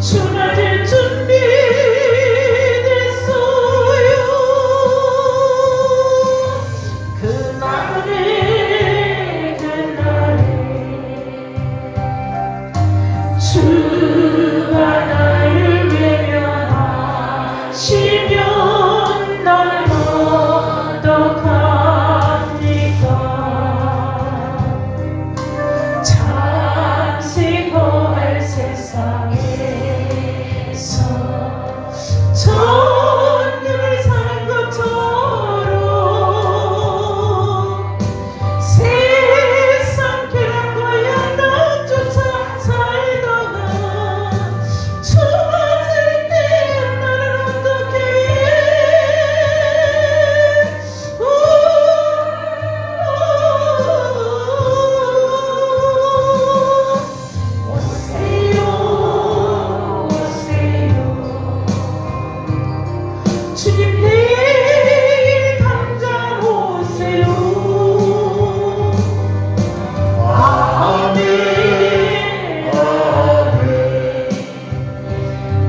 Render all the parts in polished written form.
주 맞을 준비 됐어요. 그날에 주가 나를 외면하시면 난 어떡합니까? 잠시 거할 세상에서 천년을 산 것처럼 세상 계략과 양락조차 살다가 주 맞을 때 나는 어떻게 오세요 오세요 주님 내일 당장 오세요. 아멘 아멘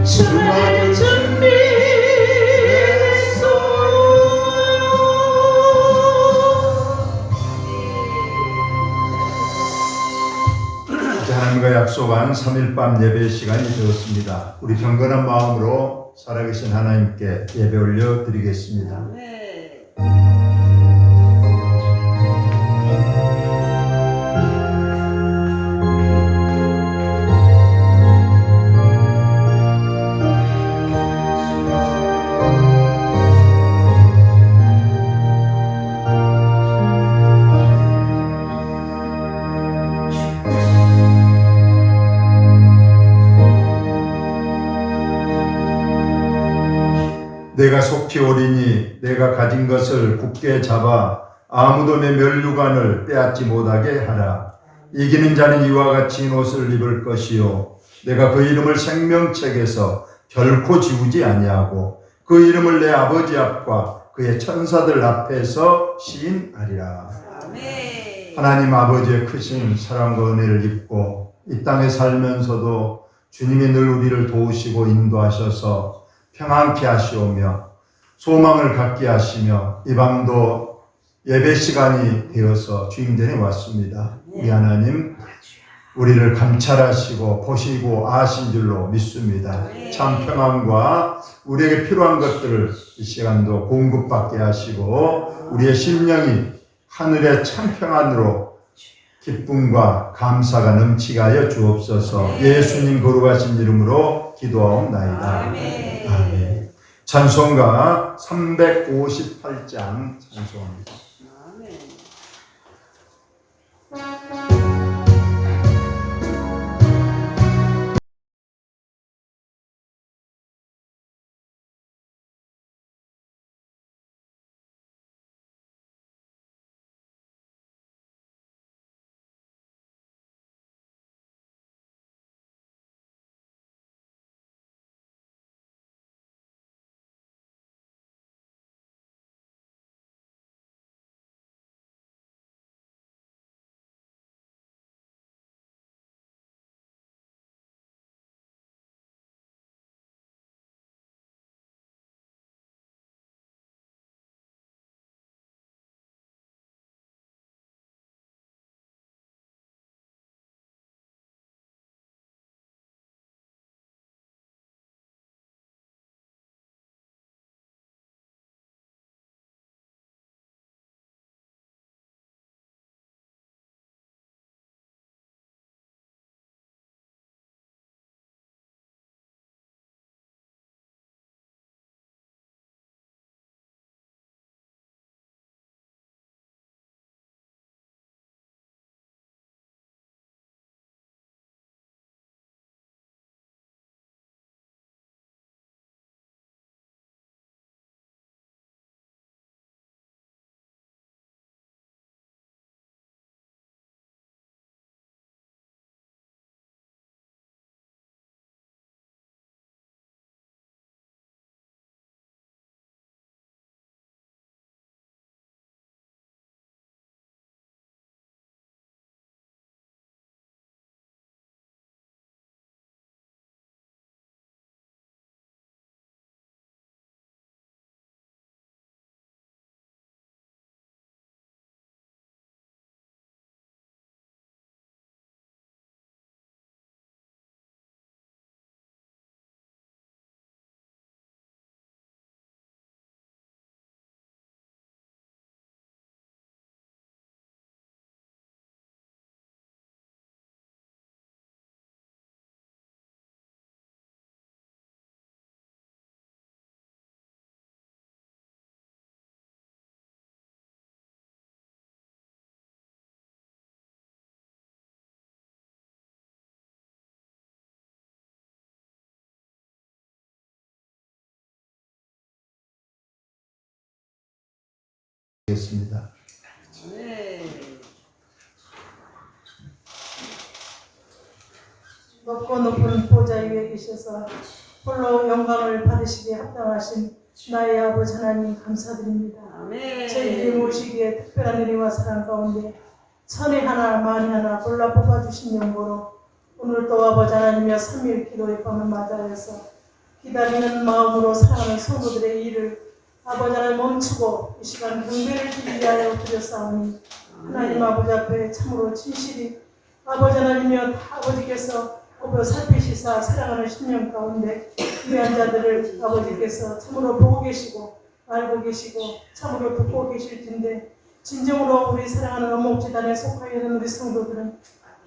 주말을 준비했어요. 이제 하나님과 약속한 3일 밤 예배 시간이 되었습니다. 우리 경건한 마음으로 살아계신 하나님께 예배 올려 드리겠습니다. 내가 속히 오리니 내가 가진 것을 굳게 잡아 아무도 내 면류관을 빼앗지 못하게 하라. 이기는 자는 이와 같이 흰 옷을 입을 것이요 내가 그 이름을 생명책에서 결코 지우지 아니하고 그 이름을 내 아버지 앞과 그의 천사들 앞에서 시인하리라. 하나님 아버지의 크신 사랑과 은혜를 입고 이 땅에 살면서도 주님이 늘 우리를 도우시고 인도하셔서 평안케 하시오며 소망을 갖게 하시며 이 밤도 예배 시간이 되어서 주임전에 왔습니다. 우리 하나님 우리를 감찰하시고 보시고 아신 줄로 믿습니다. 참 평안과 우리에게 필요한 것들을 이 시간도 공급받게 하시고 우리의 심령이 하늘의 참 평안으로 기쁨과 감사가 넘치게 하여 주옵소서. 예수님 거룩하신 이름으로 기도하옵나이다. 아멘. 찬송가 358장 찬송합니다. 하겠습니다. 높고 높은 보좌 위에 계셔서 홀로 영광을 받으시기에 합당하신 나의 아버지 하나님 감사드립니다. 저희들이 모시기에 특별한 은혜와 사랑 가운데 천에 하나 만에 하나 골라 뽑아주신 영광으로 오늘 또 아버지 하나님의 3일 기도의 밤을 맞이하여서 기다리는 마음으로 사랑하는 성도들의 일을 아버지 하나님 멈추고 이 시간 경배를 드리기 위하여 드렸사오니 하나님 아버지 앞에 참으로 진실이 아버지 하나님이여 아버지께서 꼭 살피시사 사랑하는 신령 가운데 귀한 자들을 아버지께서 참으로 보고 계시고 알고 계시고 참으로 듣고 계실진데 진정으로 우리 사랑하는 어목지단에 속하여 있는 우리 성도들은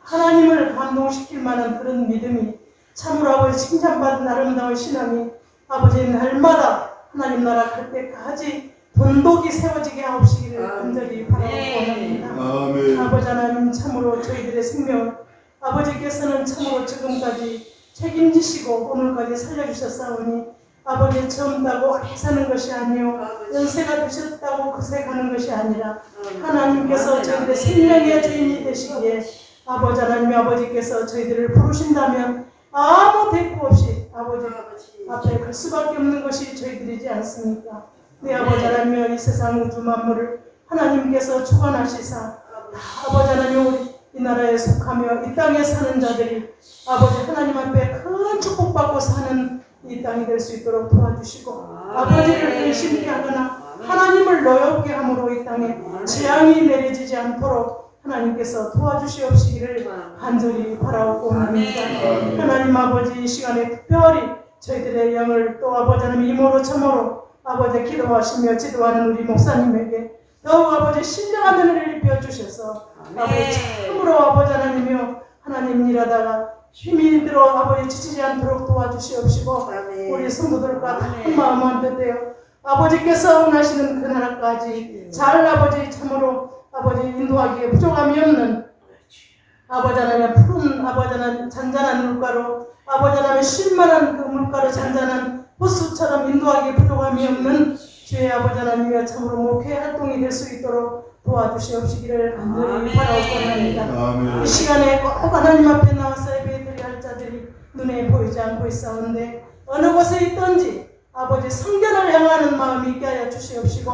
하나님을 감동시킬 만한 그런 믿음이 참으로 아버지 칭찬받은 아름다운 신앙이 아버지 날마다 하나님 나라 갈 때까지 돈독이 세워지게 하옵시기를 간절히 바라고 원합니다. 아버지 하나님 참으로 저희들의 생명을 아버지께서는 참으로 지금까지 책임지시고 오늘까지 살려주셨사오니 아버지 젊다고 오래 사는 것이 아니요 연세가 드셨다고 그새 가는 것이 아니라 하나님께서 저희들의 생명의 주인이 되시기에 아버지 하나님 아버지께서 저희들을 부르신다면 아무 대꾸 없이 아버지 앞에 갈 수밖에 없는 것이 저희들이지 않습니까? 네 아버지 하나님 이 세상 우주 만물을 하나님께서 주관하시사 아버지 하나님 우리 이 나라에 속하며 이 땅에 사는 자들이 아버지 하나님 앞에 큰 축복받고 사는 이 땅이 될 수 있도록 도와주시고 아버지를 근심케 하거나 하나님을 노엽게 함으로 이 땅에 재앙이 내려지지 않도록 하나님께서 도와주시옵시기를 간절히 바라옵고 합니다. 하나님 아버지 이 시간에 특별히 저희들의 영을 또 아버지 하나님 이모로 처모로 아버지 기도하시며 지도하는 우리 목사님에게 더욱 아버지 신령한 은혜를 입혀주셔서 아버지 참으로 아버지 하나님이여 하나님 일하다가 힘이 들어 아버지 지치지 않도록 도와주시옵시고 우리 성도들과 한 마음 한뜻되어 아버지께서 원하시는 그 나라까지 잘 아버지 참으로 아버지 인도하기에 부족함이 없는 아버지 하나님 푸른 아버지 하나님 잔잔한 물가로 아버지 하나님 쉴만한 그 물가로 잔잔한 호수처럼 인도하기에 부족함이 없는 주의 아버지 하나님이여 참으로 목회 활동이 될 수 있도록 도와주시옵시기를 간절히 바라옵고 합니다. 이 시간에 꼭 하나님 앞에 나와서 예배드릴 할 자들이 눈에 보이지 않고 있사온데 어느 곳에 있든지 아버지 성전을 향하는 마음이 있게 하여 주시옵시고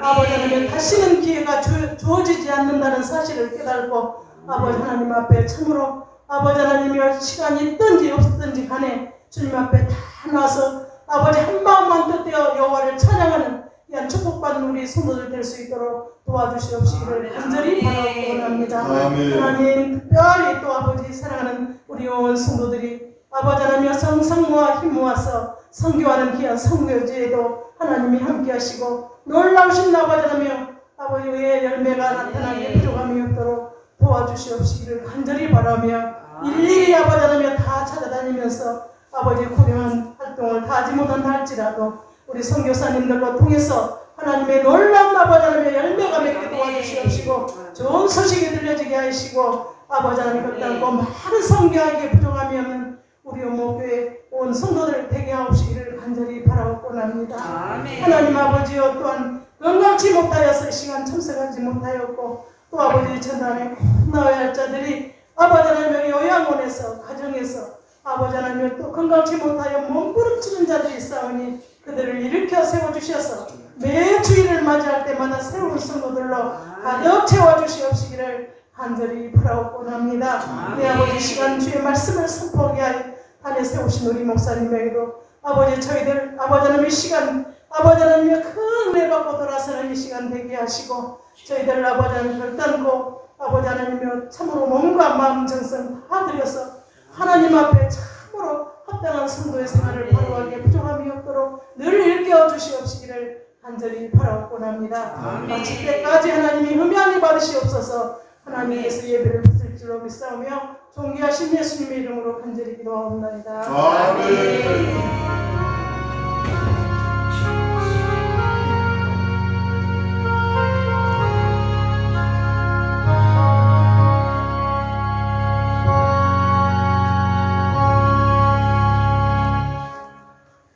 아버지 하나님 다시는 기회가 주어지지 않는다는 사실을 깨달고 아버지 하나님 앞에 참으로 아버지 하나님이여 시간이 있든지 없든지 간에 주님 앞에 다 나와서 아버지 한 마음만 뜻되어 여호와를 찬양하는 이한 축복받은 우리 성도들 될 수 있도록 도와주시옵시기를 간절히 바라고 원합니다. 하나님 특별히 또 아버지 사랑하는 우리 온 성도들이 아버지 하나님 성상모아 힘 모아서 선교하는 귀한 선교지에도 하나님이 함께 하시고 놀라우신 아버지 하나님 아버지의 열매가 나타나게 부족함이 없도록 도와주시옵시기를 간절히 바라며 일일이 아버지 하나님 다 찾아다니면서 아버지 고려한 활동을 다 하지 못한다 할지라도 우리 선교사님들로 통해서 하나님의 놀라운 아버지 하나님의 열매가 맺게 도와주시옵시고 좋은 소식이 들려지게 하시고 아버지 하나님 끝나고 많은 선교하기에 부족함이 없는 우리 어머교회 온 성도들 되게 하옵시기를 간절히 바라옵고 합니다. 하나님 아버지여 또한 건강치 못하여서 이 시간 참석하지 못하였고 또 아버지 전단에 나와야 할 자들이 아버지 하나님의 요양원에서 가정에서 아버지 하나님 또 건강치 못하여 몸부림치는 자들이 있사오니 그들을 일으켜 세워주셔서 매 주일을 맞이할 때마다 새로운 성도들로 가득 채워주시옵시기를 간절히 바라옵고 합니다. 내 아버지 시간 주의 말씀을 선포하게 하여 단에 세우신 우리 목사님에게도 아버지 저희들 아버지 하나님의 시간 아버지 하나님의 큰 은혜 받고 돌아서는 이 시간 되게 하시고 저희들 아버지 하나님 결단코 아버지 하나님의 참으로 몸과 마음 정성 다 드려서 하나님 앞에 참으로 합당한 성도의 생활을 바로하기에 부족함이 없도록 늘 일깨워 주시옵시기를 간절히 바라옵고 합니다. 마칠 때까지 하나님이 흠양히 받으시옵소서. 하나님께서 예배를 드릴 줄로 믿사오며 존귀하신 예수님의 이름으로 간절히 기도하옵나이다. 아멘.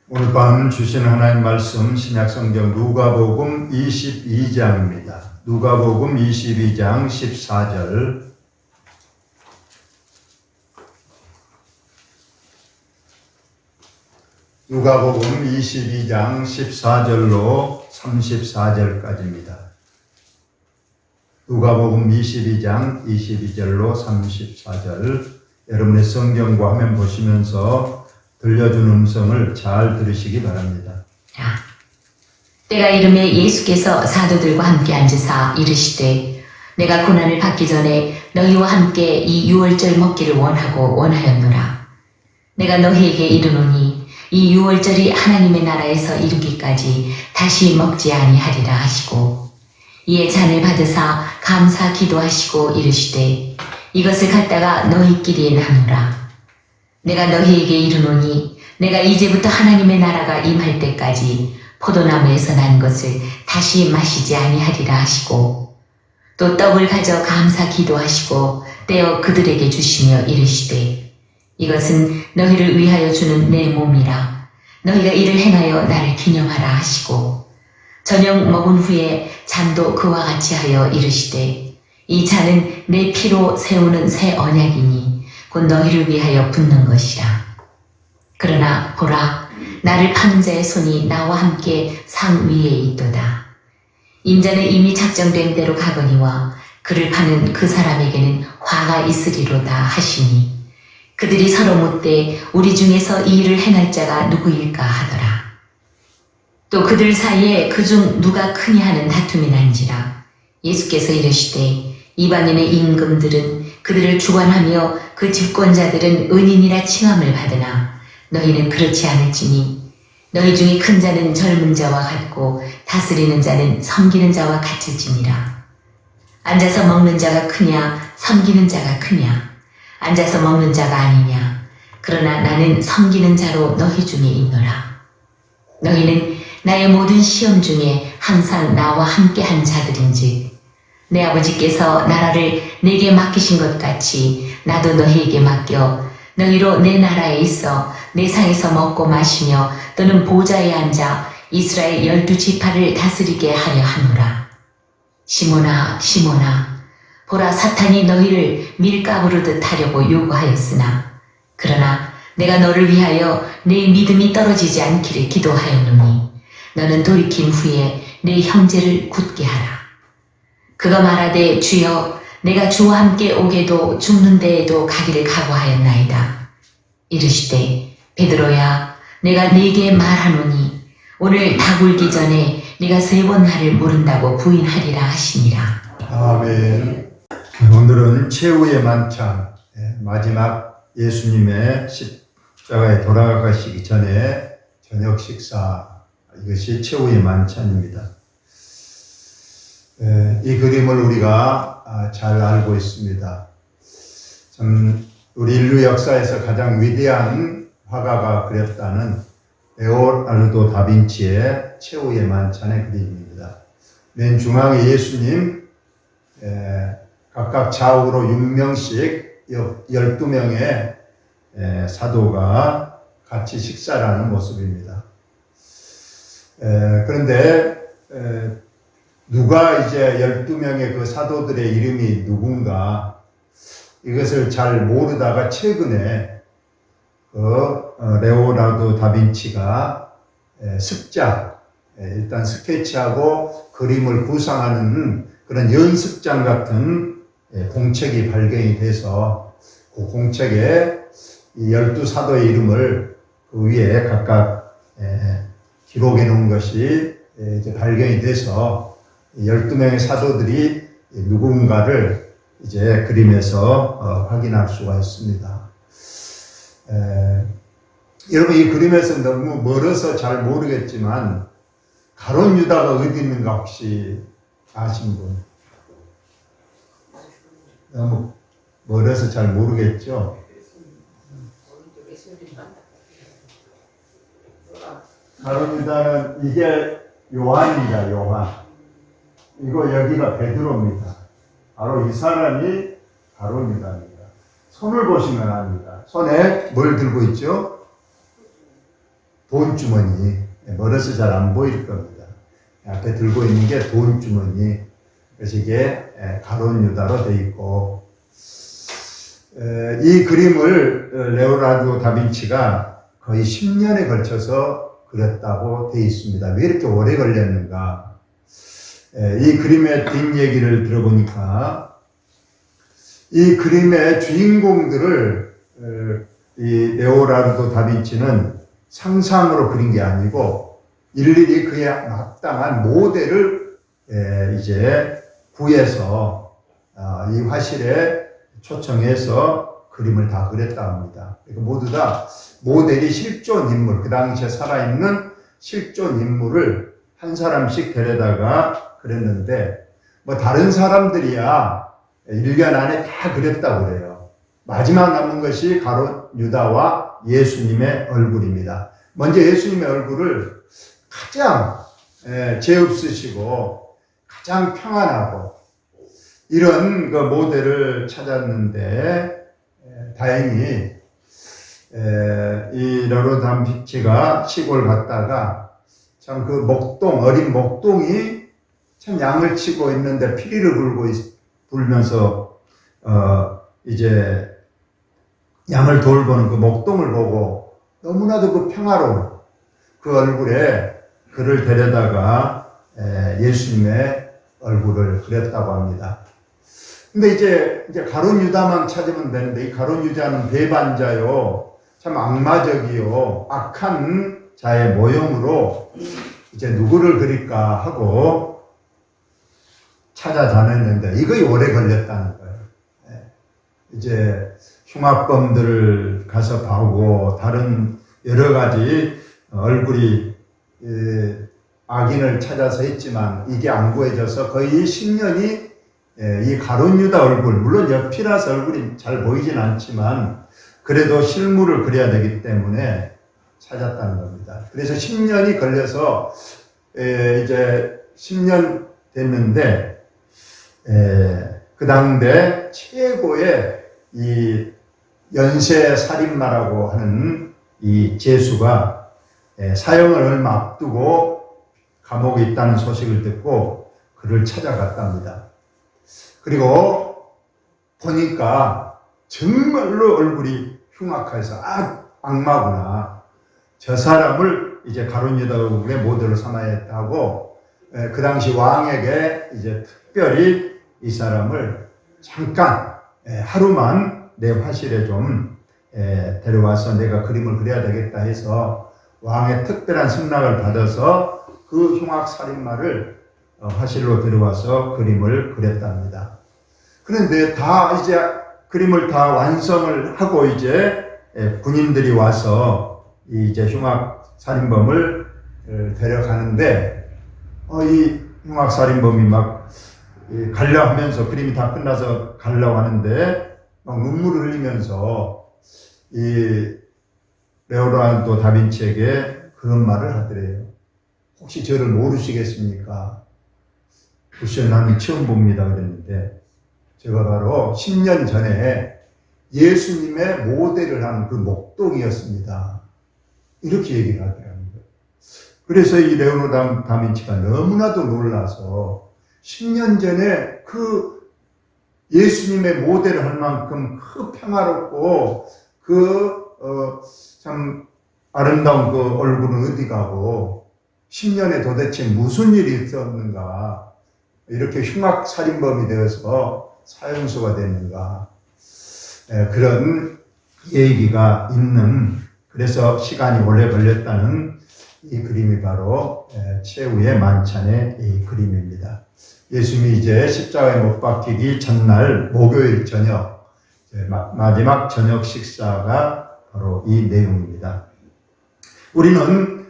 오늘 오늘 밤 주신 하나님 말씀 신약성경 누가복음 22장입니다. 누가복음 22장 14절. 누가복음 22장 14절로 34절까지입니다. 누가복음 22장 22절로 34절. 여러분의 성경과 화면 보시면서 들려준 음성을 잘 들으시기 바랍니다. 때가 이르매 예수께서 사도들과 함께 앉으사 이르시되 내가 고난을 받기 전에 너희와 함께 이 유월절 먹기를 원하였노라. 내가 너희에게 이르노니 이 유월절이 하나님의 나라에서 이르기까지 다시 먹지 아니하리라 하시고 이에 잔을 받으사 감사 기도하시고 이르시되 이것을 갖다가 너희끼리 나누라. 내가 너희에게 이르노니 내가 이제부터 하나님의 나라가 임할 때까지 포도나무에서 난 것을 다시 마시지 아니하리라 하시고 또 떡을 가져 감사 기도하시고 떼어 그들에게 주시며 이르시되 이것은 너희를 위하여 주는 내 몸이라. 너희가 이를 행하여 나를 기념하라 하시고 저녁 먹은 후에 잔도 그와 같이 하여 이르시되 이 잔은 내 피로 세우는 새 언약이니 곧 너희를 위하여 붓는 것이라. 그러나 보라 나를 파는 자의 손이 나와 함께 상 위에 있도다. 인자는 이미 작정된 대로 가거니와 그를 파는 그 사람에게는 화가 있으리로다 하시니 그들이 서로 묻되 우리 중에서 이 일을 행할 자가 누구일까 하더라. 또 그들 사이에 그중 누가 크니 하는 다툼이 난지라. 예수께서 이르시되 이방인의 임금들은 그들을 주관하며 그 집권자들은 은인이라 칭함을 받으나 너희는 그렇지 않을지니 너희 중에 큰 자는 젊은 자와 같고 다스리는 자는 섬기는 자와 같을지니라. 앉아서 먹는 자가 크냐 섬기는 자가 크냐. 앉아서 먹는 자가 아니냐. 그러나 나는 섬기는 자로 너희 중에 있노라. 너희는 나의 모든 시험 중에 항상 나와 함께한 자들인즉 내 아버지께서 나라를 내게 맡기신 것 같이 나도 너희에게 맡겨 너희로 내 나라에 있어 내 상에서 먹고 마시며 또는 보좌에 앉아 이스라엘 12지파를 다스리게 하려 하노라. 시몬아 시몬아 보라 사탄이 너희를 밀가부르듯 하려고 요구하였으나 그러나 내가 너를 위하여 내 믿음이 떨어지지 않기를 기도하였노니 너는 돌이킨 후에 내 형제를 굳게 하라. 그가 말하되 주여 내가 주와 함께 오게도 죽는 데에도 가기를 각오하였나이다. 이르시되 베드로야 내가 네게 말하노니 오늘 다 굴기 전에 네가 3번 나를 모른다고 부인하리라 하시니라. 아멘. 오늘은 최후의 만찬, 마지막 예수님의 십자가에 돌아가시기 전에 저녁 식사, 이것이 최후의 만찬입니다. 이 그림을 우리가 잘 알고 있습니다. 참 우리 인류 역사에서 가장 위대한 화가가 그렸다는 레오나르도 다빈치의 최후의 만찬의 그림입니다. 맨 중앙에 예수님, 각각 좌우로 6명씩 12명의 사도가 같이 식사를 하는 모습입니다. 그런데 누가 이제 12명의 그 사도들의 이름이 누군가 이것을 잘 모르다가 최근에 레오나르도 다빈치가 습작, 일단 스케치하고 그림을 구상하는 그런 연습장 같은 공책이 발견이 돼서 그 공책에 이 12사도의 이름을 그 위에 각각 기록해 놓은 것이 이제 발견이 돼서 12명의 사도들이 누군가를 이제 그림에서 확인할 수가 있습니다. 여러분 이 그림에서 너무 멀어서 잘 모르겠지만 가룟 유다가 어디 있는가 혹시 아신 분? 너무 멀어서 잘 모르겠죠? 가룟 유다는 이게 요한입니다. 요한. 이거 여기가 베드로입니다. 바로 이 사람이 가룟 유다입니다. 손을 보시면 압니다. 손에 뭘 들고 있죠? 돈주머니, 멀어서 잘 안 보일 겁니다. 앞에 들고 있는 게 돈주머니. 그래서 이게 가론 유다로 되어 있고, 이 그림을 레오나르도 다빈치가 거의 10년에 걸쳐서 그렸다고 되어 있습니다. 왜 이렇게 오래 걸렸는가? 이 그림의 뒷얘기를 들어보니까 이 그림의 주인공들을 이 레오나르도 다빈치는 상상으로 그린 게 아니고 일일이 그에 마땅한 모델을 이제 구해서 이 화실에 초청해서 그림을 다 그렸다 합니다. 그러니까 모두 다 모델이 실존 인물, 그 당시에 살아있는 실존 인물을 한 사람씩 데려다가 그렸는데, 뭐 다른 사람들이야 1년 안에 다 그렸다고 그래요. 마지막 남은 것이 가롯 유다와 예수님의 얼굴입니다. 먼저 예수님의 얼굴을 가장 죄 없으시고 가장 평안하고 이런 그 모델을 찾았는데, 다행히 이 레오나르도 다빈치가 시골 갔다가 참 그 목동, 어린 목동이 참 양을 치고 있는데 피리를 불면서 이제 양을 돌보는 그 목동을 보고 너무나도 그 평화로운 그 얼굴에 그를 데려다가 예수님의 얼굴을 그렸다고 합니다. 근데 이제 가룟 유다만 찾으면 되는데, 이 가룟 유다는 배반자요, 참 악마적이요, 악한 자의 모형으로 이제 누구를 그릴까 하고 찾아다녔는데 이거이 오래 걸렸다는 거예요. 이제 흉악범들을 가서 봐오고 다른 여러 가지 얼굴이 악인을 찾아서 했지만 이게 안 구해져서 거의 10년이 이 가룟 유다 얼굴, 물론 옆이라서 얼굴이 잘 보이진 않지만 그래도 실물을 그려야 되기 때문에 찾았다는 겁니다. 그래서 10년이 걸려서 이제 10년 됐는데 그 당대 최고의 이 연쇄 살인마라고 하는 이 제수가 사형을 얼마 앞두고 감옥에 있다는 소식을 듣고 그를 찾아갔답니다. 그리고 보니까 정말로 얼굴이 흉악해서 악마구나. 저 사람을 이제 가룟 유다의 모델로 삼아야 했다고 그 당시 왕에게 이제 특별히 이 사람을 잠깐 하루만 내 화실에 좀 데려와서 내가 그림을 그려야 되겠다 해서 왕의 특별한 승낙을 받아서 그 흉악 살인마를 화실로 데려와서 그림을 그렸답니다. 그런데 다 이제 그림을 다 완성을 하고 이제 군인들이 와서 이제 흉악 살인범을 데려가는데 이 흉악 살인범이 막 가려 하면서 그림이 다 끝나서 가려고 하는데 막 눈물을 흘리면서 이 레오나르도 다빈치에게 그런 말을 하더래요. 혹시 저를 모르시겠습니까? 글쎄 나는 처음 봅니다 그랬는데, 제가 바로 10년 전에 예수님의 모델을 한 그 목동이었습니다. 이렇게 얘기를 하더라고요. 그래서 이 레오나르도 다빈치가 너무나도 놀라서 10년 전에 그 예수님의 모델을 할 만큼 그 평화롭고 참 아름다운 그 얼굴은 어디 가고 10년에 도대체 무슨 일이 있었는가, 이렇게 흉악 살인범이 되어서 사형수가 됐는가, 그런 얘기가 있는, 그래서 시간이 오래 걸렸다는 이 그림이 바로 최후의 만찬의 이 그림입니다. 예수님이 이제 십자가에 못 박히기 전날 목요일 저녁, 마지막 저녁 식사가 바로 이 내용입니다. 우리는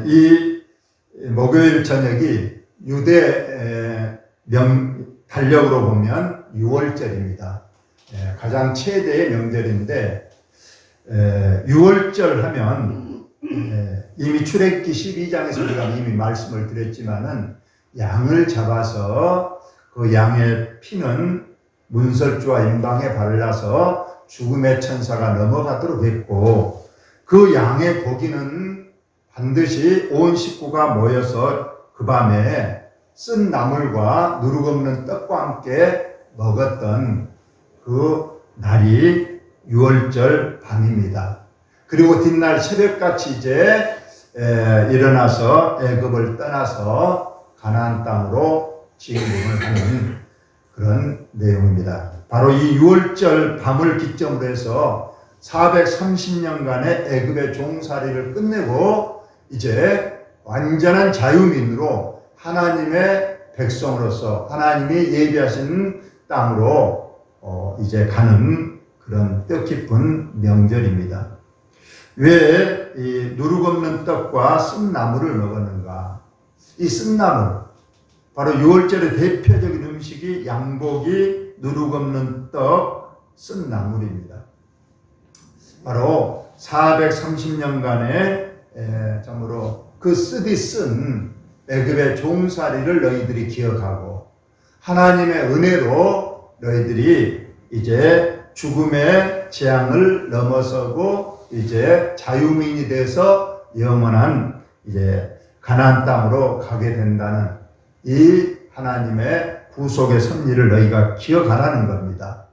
이 목요일 저녁이 유대 달력으로 보면 6월절입니다. 가장 최대의 명절인데 6월절 하면 이미 출애굽기 12장에서 우리가 이미 말씀을 드렸지만은 양을 잡아서 그 양의 피는 문설주와 임방에 발라서 죽음의 천사가 넘어가도록 했고, 그 양의 고기는 반드시 온 식구가 모여서 그 밤에 쓴 나물과 누룩없는 떡과 함께 먹었던 그 날이 유월절 밤입니다. 그리고 뒷날 새벽같이 이제 일어나서 애굽을 떠나서 가나안 땅으로 진군을 하는 그런 내용입니다. 바로 이 유월절 밤을 기점으로 해서 430년간의 애굽의 종살이를 끝내고 이제 완전한 자유민으로 하나님의 백성으로서 하나님이 예비하신 땅으로 이제 가는 그런 뜻깊은 명절입니다. 왜 이 누룩 없는 떡과 쓴나물을 먹었는가? 이 쓴나물, 바로 유월절의 대표적인 음식이 양고기, 누룩 없는 떡, 쓴나물입니다. 바로 430년간의 참으로 그 쓰디 쓴 애굽의 종살이를 너희들이 기억하고 하나님의 은혜로 너희들이 이제 죽음의 재앙을 넘어서고 이제 자유민이 돼서 영원한 이제 가나안 땅으로 가게 된다는 이 하나님의 구속의 섭리를 너희가 기억하라는 겁니다.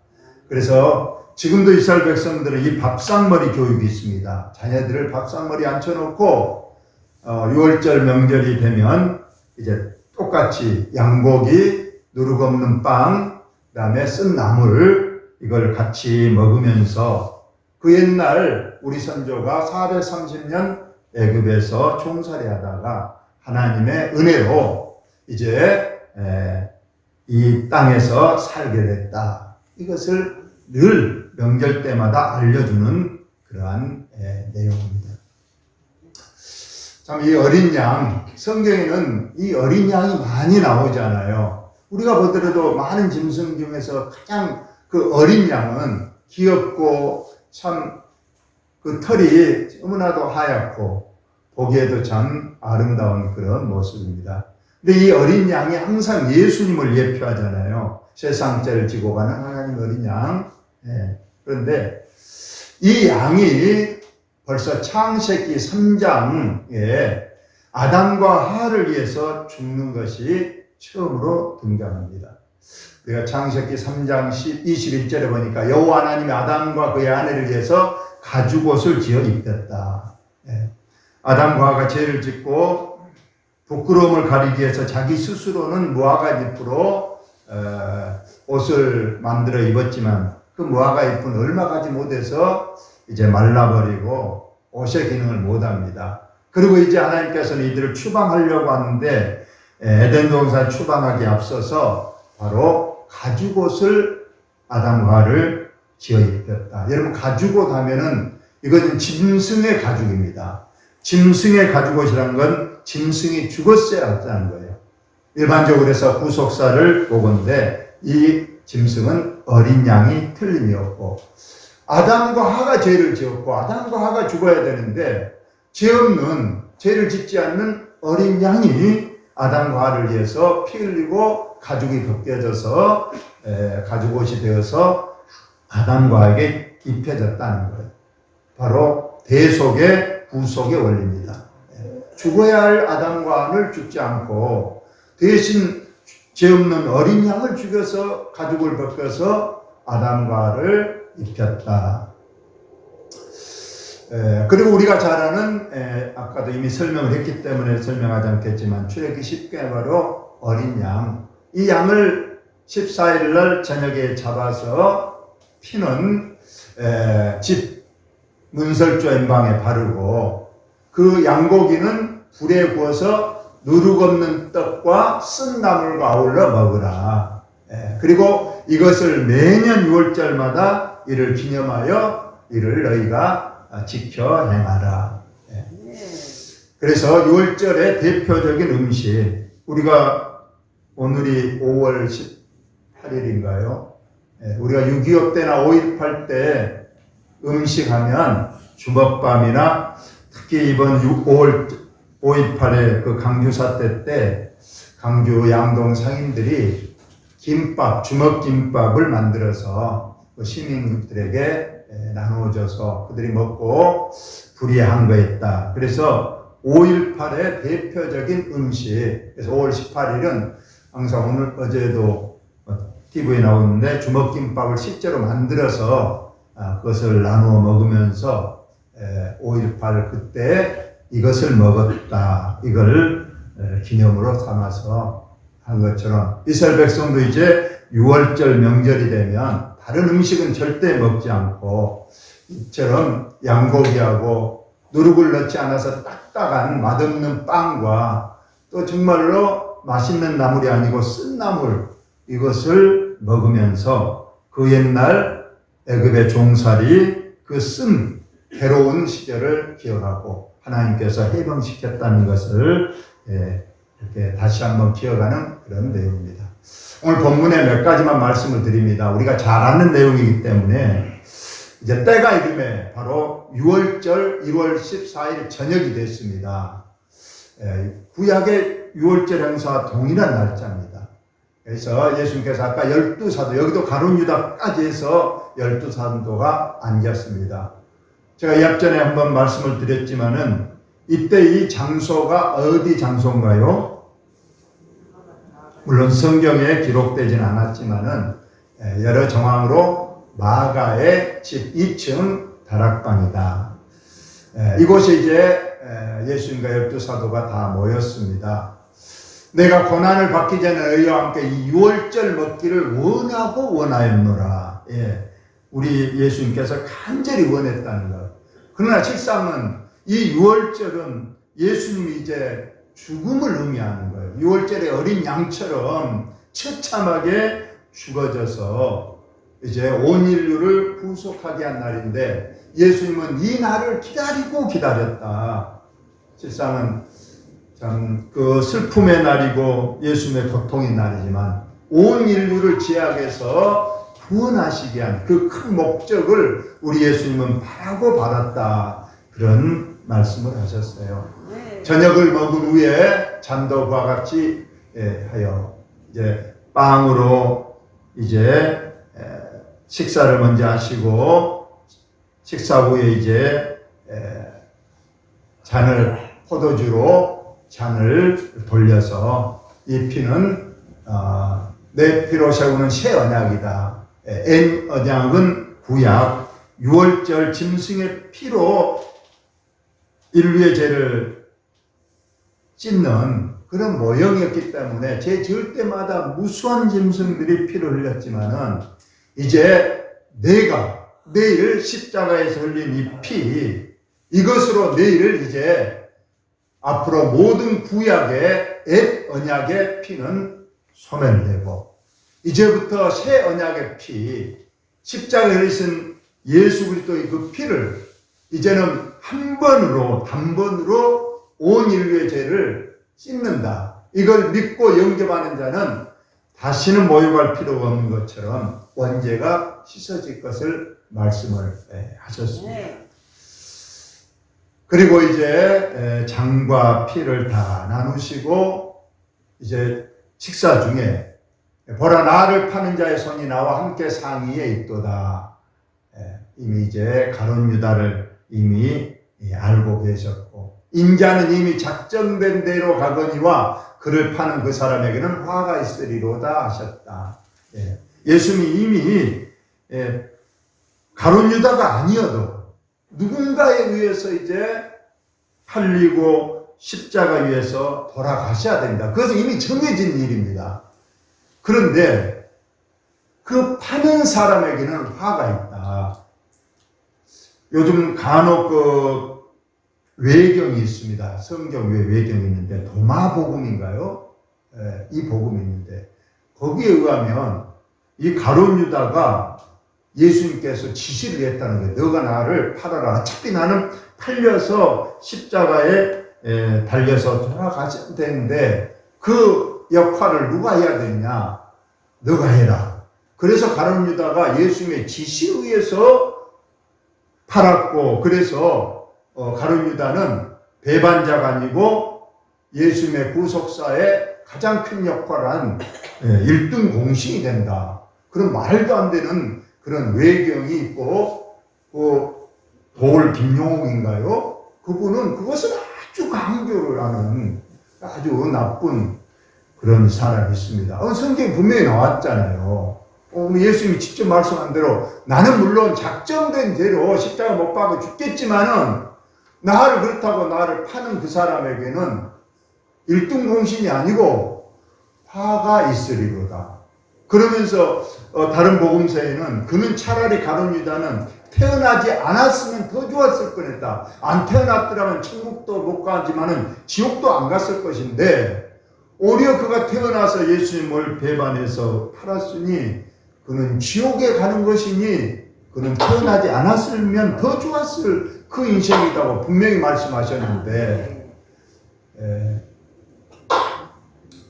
그래서 지금도 이스라엘 백성들은 이 밥상머리 교육이 있습니다. 자녀들을 밥상머리 앉혀놓고 6월절 명절이 되면 이제 똑같이 양고기, 누룩 없는 빵, 그 다음에 쓴 나물 이걸 같이 먹으면서 그 옛날 우리 선조가 430년 애굽에서 총살이 하다가 하나님의 은혜로 이제 이 땅에서 살게 됐다. 이것을 늘 명절 때마다 알려주는 그러한 내용입니다. 참 이 어린 양, 성경에는 이 어린 양이 많이 나오잖아요. 우리가 보더라도 많은 짐승 중에서 가장 그 어린 양은 귀엽고 참 그 털이 너무나도 하얗고 보기에도 참 아름다운 그런 모습입니다. 근데 이 어린 양이 항상 예수님을 예표하잖아요. 세상 죄를 지고 가는 하나님 어린 양. 그런데 이 양이 벌써 창세기 3장에 아담과 하와를 위해서 죽는 것이 처음으로 등장합니다. 우리가 창세기 3장 21절에 보니까 여호와 하나님이 아담과 그의 아내를 위해서 가죽옷을 지어 입혔다. 아담과 하와가 죄를 짓고 부끄러움을 가리기 위해서 자기 스스로는 무화과잎으로 옷을 만들어 입었지만 그 무화과잎은 얼마 가지 못해서 이제 말라버리고 옷의 기능을 못합니다. 그리고 이제 하나님께서는 이들을 추방하려고 하는데 에덴 동산 추방하기에 앞서서 바로 가죽옷을 아담과 하와를 지어 입혔다. 여러분 가죽옷 하면은 이것은 짐승의 가죽입니다. 짐승의 가죽옷이라는 건 짐승이 죽었어야 했다는 거예요. 일반적으로 해서 구속사를 보건대 이 짐승은 어린 양이 틀림이 없고 아담과 하와가 죄를 지었고 아담과 하와가 죽어야 되는데 죄 없는 죄를 짓지 않는 어린 양이 아담과 하와를 위해서 피 흘리고 가죽이 벗겨져서 가죽옷이 되어서 아담과 하와에게 입혀졌다는 거예요. 바로 대속의 구속의 원리입니다. 죽어야 할 아담과 하와를 죽지 않고 대신 죄 없는 어린 양을 죽여서 가죽을 벗겨서 아담과 하와를 입혔다. 그리고 우리가 잘 아는 아까도 이미 설명을 했기 때문에 설명하지 않겠지만 출애굽기 10개 바로 어린 양, 이 양을 14일 날 저녁에 잡아서 피는 집 문설주 엠방에 바르고 그 양고기는 불에 구워서 누룩 없는 떡과 쓴 나물과 아울러 먹으라. 그리고 이것을 매년 6월절마다 이를 기념하여 이를 너희가 지켜 행하라. 그래서 6월절의 대표적인 음식, 우리가 오늘이 5월 18일인가요? 우리가 6.25 때나 5.18 때 음식하면 주먹밥이나 특히 이번 5.18의 그 강주 사태 때 강주 양동 상인들이 김밥, 주먹김밥을 만들어서 시민들에게 나누어줘서 그들이 먹고 불이한 거였다. 그래서 5.18의 대표적인 음식. 그래서 5월 18일은 항상 어제도 TV에 나오는데 주먹김밥을 실제로 만들어서 그것을 나누어 먹으면서 5.18 그때 이것을 먹었다. 이걸 기념으로 삼아서 한 것처럼 이스라엘 백성도 이제 6월절 명절이 되면 다른 음식은 절대 먹지 않고 이처럼 양고기하고 누룩을 넣지 않아서 딱딱한 맛없는 빵과 또 정말로 맛있는 나물이 아니고 쓴 나물 이것을 먹으면서 그 옛날 애굽의 종살이 그 쓴 괴로운 시절을 기억하고 하나님께서 해방시켰다는 것을 이렇게 다시 한번 기억하는 그런 내용입니다. 오늘 본문에 몇 가지만 말씀을 드립니다. 우리가 잘 아는 내용이기 때문에 이제 때가 이름에 바로 6월절 1월 14일 저녁이 됐습니다. 구약의 6월절 행사와 동일한 날짜입니다. 그래서 예수님께서 아까 12사도 여기도 가룟 유다까지 해서 12사도가 앉았습니다. 제가 이 앞전에 한번 말씀을 드렸지만은 이때 이 장소가 어디 장소인가요? 물론 성경에 기록되지는 않았지만은 여러 정황으로 마가의 집 2층 다락방이다. 이곳에 이제 예수님과 12사도가 다 모였습니다. 내가 고난을 받기 전에 너희와 함께 이 6월절 먹기를 원하고 원하였노라. 우리 예수님께서 간절히 원했다는 것. 그러나 실상은 이 6월절은 예수님이 이제 죽음을 의미하는 거예요. 6월절에 어린 양처럼 처참하게 죽어져서 이제 온 인류를 구속하게 한 날인데 예수님은 이 날을 기다리고 기다렸다. 실상은 참 그 슬픔의 날이고 예수님의 고통의 날이지만 온 인류를 죄악에서 구원하시게 한 그 큰 목적을 우리 예수님은 바라고 받았다. 그런 말씀을 하셨어요. 저녁을 먹은 후에 잔도와 같이 하여 이제 빵으로 이제 식사를 먼저 하시고 식사 후에 이제 포도주로 잔을 돌려서 이 피는 내 피로 세우는 새 언약이다. N 언약은 구약 6월절 짐승의 피로 인류의 죄를 찢는 그런 모형이었기 때문에 죄 지을 때마다 무수한 짐승들이 피를 흘렸지만은 이제 내가 내일 십자가에서 흘린 이 피 이것으로 내일 이제 앞으로 모든 구약의 옛 언약의 피는 소멸되고 이제부터 새 언약의 피 십자가에 흘리신 예수 그리스도의 그 피를 이제는 한 번으로 단번으로 온 인류의 죄를 씻는다. 이걸 믿고 영접하는 자는 다시는 모욕할 필요가 없는 것처럼 원죄가 씻어질 것을 말씀을 하셨습니다. 그리고 이제 장과 피를 다 나누시고 이제 식사 중에 보라 나를 파는 자의 손이 나와 함께 상의에 있도다. 이미 이제 가룟 유다를 이미 알고 계셨고 인자는 이미 작정된 대로 가거니와 그를 파는 그 사람에게는 화가 있으리로다 하셨다. 예수님이 이미 가룟 유다가 아니어도 누군가에 의해서 이제 팔리고 십자가 위에서 돌아가셔야 된다. 그것은 이미 정해진 일입니다. 그런데 그 파는 사람에게는 화가 있다. 요즘 간혹 그 외경이 있습니다. 성경 외에 외경이 있는데 도마복음인가요? 이 복음이 있는데 거기에 의하면 이 가룟 유다가 예수님께서 지시를 했다는 거예요. 너가 나를 팔아라. 어차피 나는 팔려서 십자가에 달려서 돌아가셔야 되는데 그 역할을 누가 해야 되느냐? 너가 해라. 그래서 가룟 유다가 예수님의 지시에 의해서 팔았고 그래서 가룟 유다는 배반자가 아니고 예수님의 구속사에 가장 큰 역할을 한 1등 공신이 된다. 그런 말도 안 되는 그런 외경이 있고 돌 김용옥인가요? 그분은 그것을 아주 아주 강조를 하는 아주 나쁜 그런 사람이 있습니다. 성경에 분명히 나왔잖아요. 예수님이 직접 말씀한 대로 나는 물론 작정된 대로 십자가 못 박아 죽겠지만은 나를 그렇다고 나를 파는 그 사람에게는 일등공신이 아니고 화가 있으리로다. 그러면서 다른 복음서에는 그는 차라리 가룟 유다는 태어나지 않았으면 더 좋았을 뻔했다. 안 태어났더라면 천국도 못 가지만은 지옥도 안 갔을 것인데 오히려 그가 태어나서 예수님을 배반해서 팔았으니 그는 지옥에 가는 것이니 그는 태어나지 않았으면 더 좋았을 그 인생이라고 분명히 말씀하셨는데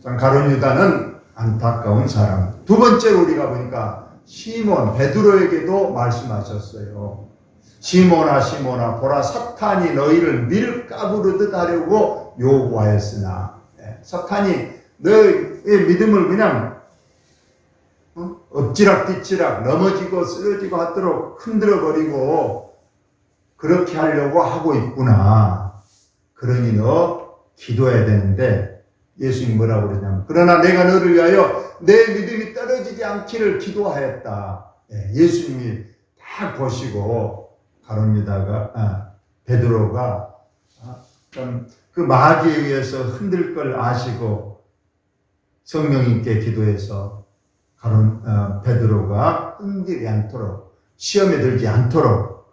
가룟 유다는 안타까운 사람. 두 번째로 우리가 보니까 시몬 베드로에게도 말씀하셨어요. 시몬아 시몬아 보라 사탄이 너희를 밀가부르듯 하려고 요구하였으나 사탄이 너의 믿음을 그냥 엎지락뒤치락 넘어지고 쓰러지고 하도록 흔들어버리고 그렇게 하려고 하고 있구나. 그러니 너 기도해야 되는데 예수님이 뭐라고 그러냐면 그러나 내가 너를 위하여 내 믿음이 떨어지지 않기를 기도하였다. 예수님이 딱 보시고 가룟 유다가 베드로가 그 마귀에 의해서 흔들 걸 아시고 성령님께 기도해서 베드로가 흔들지 않도록 시험에 들지 않도록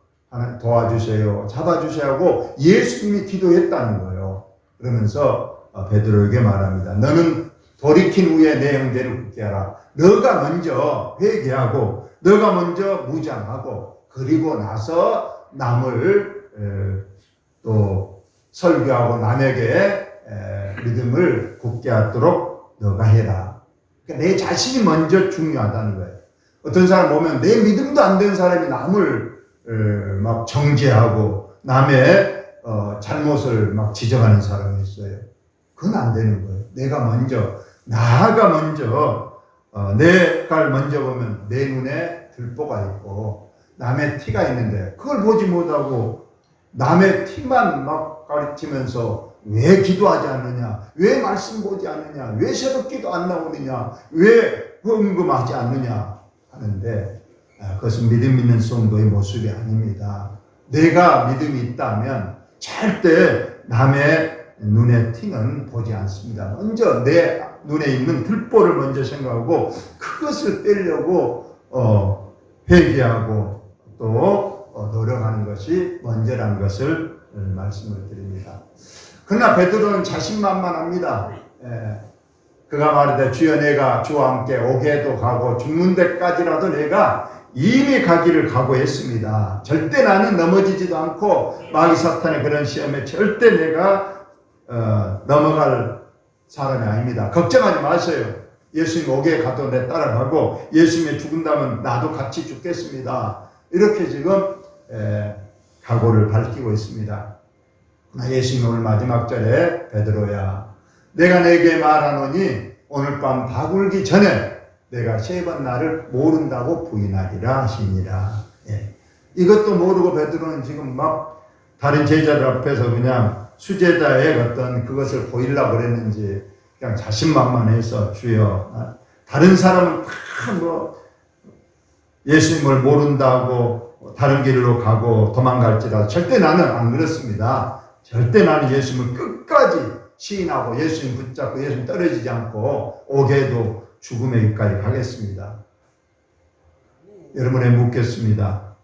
도와주세요, 잡아주세요 하고 예수님이 기도했다는 거예요. 그러면서 베드로에게 말합니다. 너는 돌이킨 후에 내 형제를 굳게 하라. 너가 먼저 회개하고 너가 먼저 무장하고 그리고 나서 남을 또 설교하고 남에게 믿음을 굳게 하도록 너가 해라. 그러니까 내 자신이 먼저 중요하다는 거예요. 어떤 사람 보면 내 믿음도 안 되는 사람이 남을 막 정죄하고 남의 잘못을 막 지적하는 사람이 있어요. 그건 안 되는 거예요. 나가 먼저 내가 먼저 보면 내 눈에 들보가 있고 남의 티가 있는데 그걸 보지 못하고 남의 티만 막 가르치면서 왜 기도하지 않느냐, 왜 말씀 보지 않느냐, 왜 새벽기도 안 나오느냐, 왜 헌금하지 않느냐 하는데 그것은 믿음 있는 성도의 모습이 아닙니다. 내가 믿음이 있다면 절대 남의 눈에 티는 보지 않습니다. 먼저 내 눈에 있는 들보를 먼저 생각하고 그것을 빼려고 회개하고 또 노력하는 것이 먼저라는 것을 말씀을 드립니다. 그러나 베드로는 자신만만합니다. 그가 말하되 주여 내가 주와 함께 오게도 가고 죽는 데까지라도 내가 이미 가기를 각오했습니다. 절대 나는 넘어지지도 않고 마귀 사탄의 그런 시험에 절대 내가 넘어갈 사람이 아닙니다. 걱정하지 마세요. 예수님 오게 가도 내 따라가고 예수님이 죽은다면 나도 같이 죽겠습니다. 이렇게 지금 각오를 밝히고 있습니다. 예수님 오늘 마지막 절에 베드로야 내가 내게 말하노니 오늘 밤 다 굴기 전에 내가 3번 나를 모른다고 부인하리라 하시니라. 이것도 모르고 베드로는 지금 막 다른 제자들 앞에서 그냥 수제자의 어떤 그것을 보이려고 그랬는지 그냥 자신만만해서 주여 다른 사람은 다 뭐 예수님을 모른다고 다른 길로 가고 도망갈지라도 절대 나는 안 그렇습니다. 절대 나는 예수님을 끝까지 시인하고 예수님 붙잡고 예수님 떨어지지 않고 오게도 죽음의 길까지 가겠습니다. 여러분에 묻겠습니다.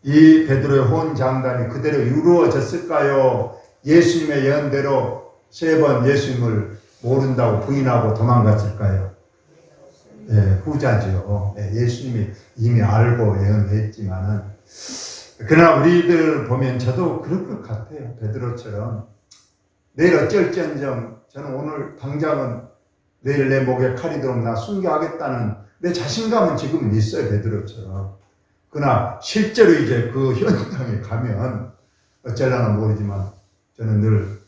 이 베드로의 혼장단이 그대로 이루어졌을까요? 예수님의 예언대로 3번 예수님을 모른다고 부인하고 도망갔을까요? 후자죠. 예수님이 이미 알고 예언했지만은 그러나 우리들 보면 저도 그럴 것 같아요. 베드로처럼 내일 어쩔지언정 저는 오늘 당장은 내일 내 목에 칼이 들어오면 나 순교하겠다는 내 자신감은 지금은 있어요. 베드로처럼. 그러나 실제로 이제 그 현장에 가면 어쩌려나 모르지만 저는 늘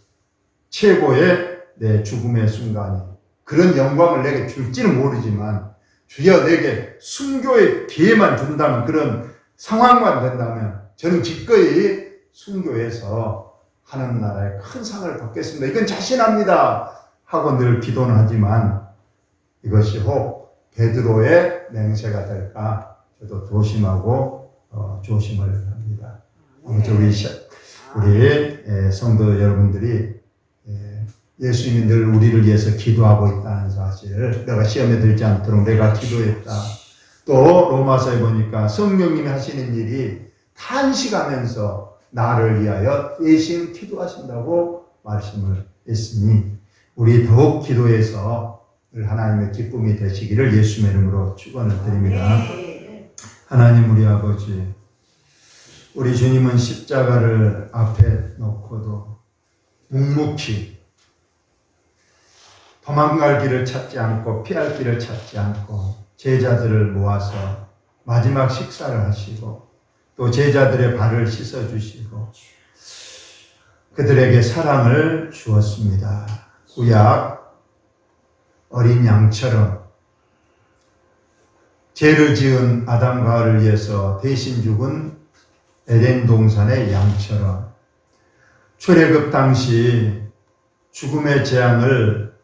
최고의 내 죽음의 순간이 그런 영광을 내게 줄지는 모르지만 주여 내게 순교의 기회만 준다면 그런 상황만 된다면 저는 기꺼이 순교해서 하는 나라의 큰 상을 받겠습니다. 이건 자신합니다 하고 늘 기도는 하지만 이것이 혹 베드로의 맹세가 될까 저도 조심하고 조심을 합니다. 아무튼 우리 성도 여러분들이 예수님이 늘 우리를 위해서 기도하고 있다는 사실을, 내가 시험에 들지 않도록 내가 기도했다. 또 로마서에 보니까 성령님이 하시는 일이 탄식하면서 나를 위하여 대신 기도하신다고 말씀을 했으니 우리 더욱 기도해서 늘 하나님의 기쁨이 되시기를 예수님의 이름으로 축원을 드립니다. 하나님 우리 아버지, 우리 주님은 십자가를 앞에 놓고도 묵묵히 도망갈 길을 찾지 않고 피할 길을 찾지 않고 제자들을 모아서 마지막 식사를 하시고 또 제자들의 발을 씻어주시고 그들에게 사랑을 주었습니다. 구약 어린 양처럼 죄를 지은 아담과 하와를 위해서 대신 죽은 에덴 동산의 양처럼 출애굽 당시 죽음의 재앙을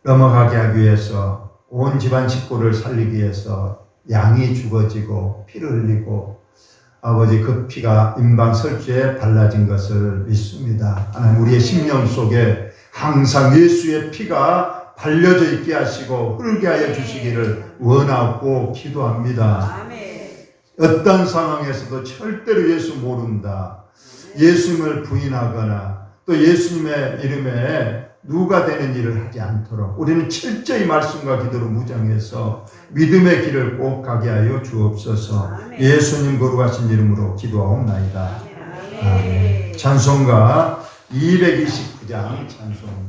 넘어가게 하기 위해서 온 집안 식구를 살리기 위해서 양이 죽어지고 피를 흘리고 아버지 그 피가 임방설주에 발라진 것을 믿습니다. 하나님 우리의 심령 속에 항상 예수의 피가 발려져 있게 하시고 흐르게 하여 주시기를 원하고 기도합니다. 어떤 상황에서도 절대로 예수 모른다, 예수님을 부인하거나 또 예수님의 이름에 누가 되는 일을 하지 않도록 우리는 철저히 말씀과 기도로 무장해서 믿음의 길을 꼭 가게 하여 주옵소서. 예수님 거룩하신 이름으로 기도하옵나이다. 아멘. 찬송가 229장 찬송입니다.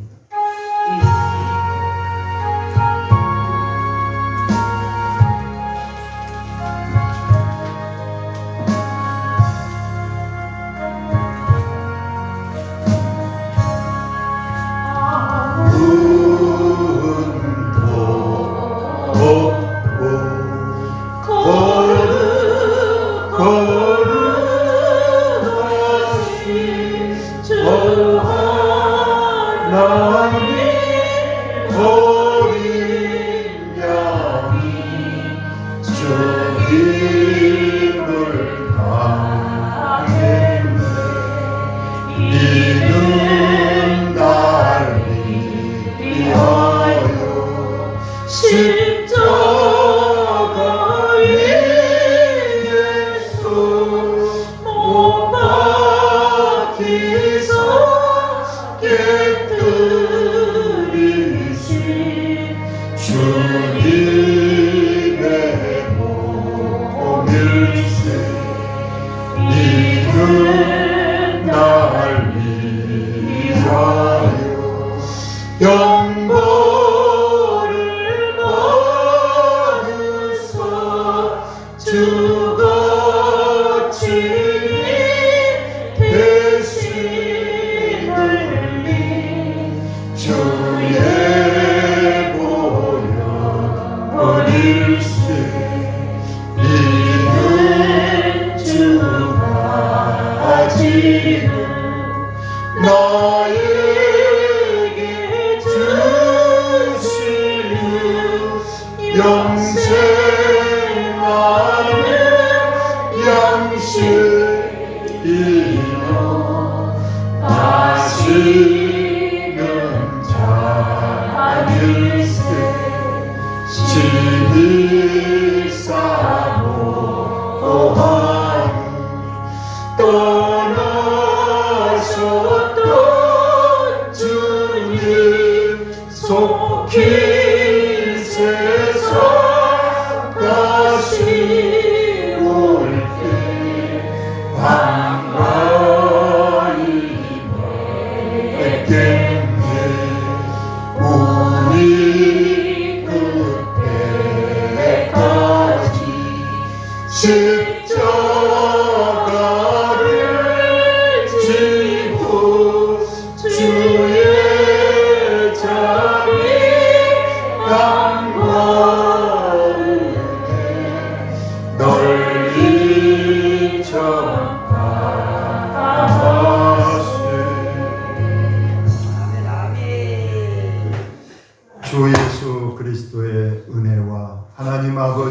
영광을 받으사 주거치니 대신 흘린 주의 보혈일세. 이는 주가 지는 나에게 주시는 영생하는 양식이요 마시는 잔일세. 지리사모하는 떠나셨던 주님 속히 세상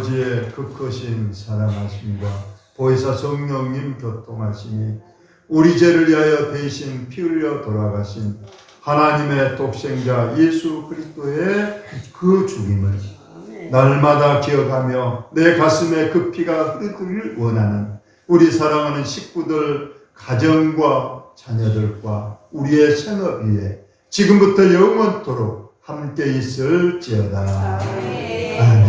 아버지의 그 크신 사랑하심과 보혜사 성령님 교통하심이 우리 죄를 위하여 대신 피 흘려 돌아가신 하나님의 독생자 예수 그리스도의 그 죽임을 날마다 기억하며 내 가슴에 그 피가 흐르기를 원하는 우리 사랑하는 식구들, 가정과 자녀들과 우리의 생업 위에 지금부터 영원토록 함께 있을지어다. 아멘.